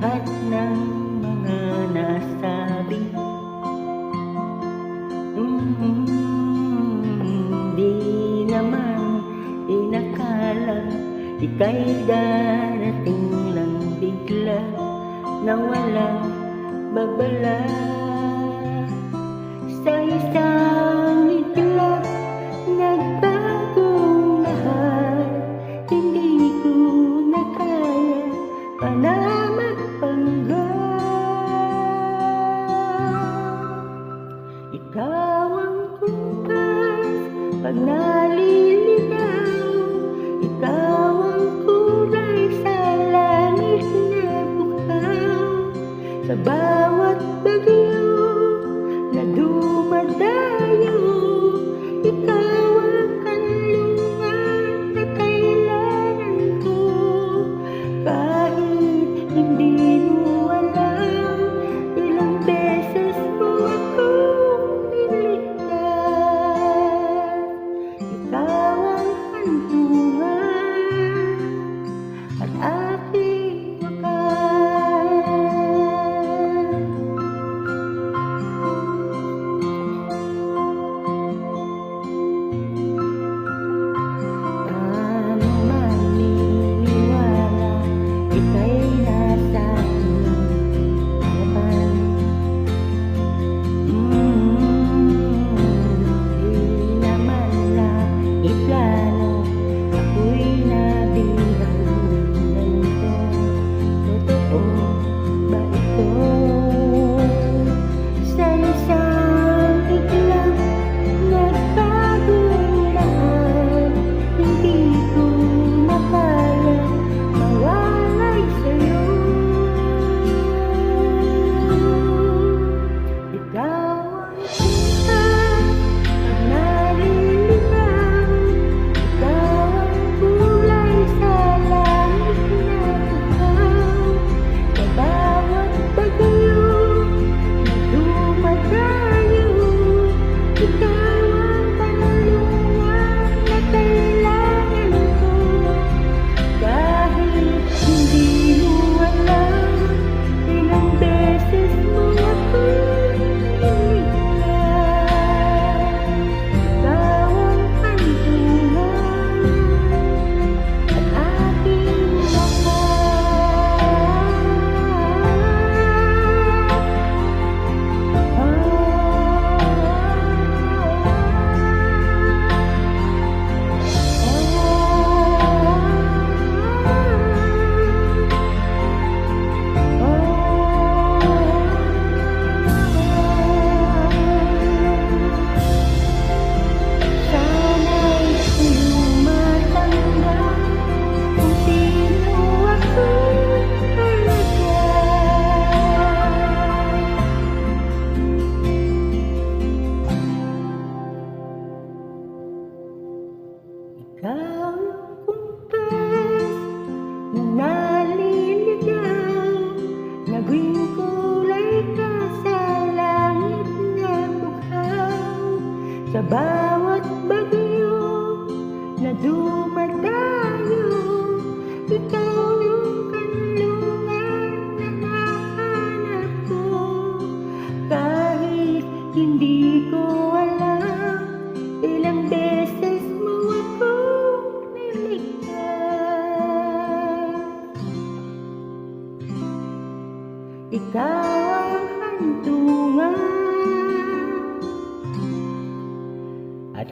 lahat ng mga nasabi. Di naman inakala ika'y darating lang bigla na walang babala. Sa isang iglap nagbagong lahat, hindi ko na kaya pa na magpanggap. Ikaw ang kumpas pag naliligaw, ikaw ang kulay sa langit na bukhaw. Sa bawat bagyo na dumadayo, ikaw ang kanlungan na kailangan ko. Kahit hindi mo alam, ilang beses mo akong niligtas. Ikaw ang hantungan at aking wakas. Ikaw ang kumpas na naliligaw, naging kulay ka sa langit na bukhaw. Sa bawat bagyo na dumadayo, ikaw yung kanlungan na nahanap ko. Kahit hindi ko alam, ilang beses mo ako niligtas. Ikaw ang hantungan at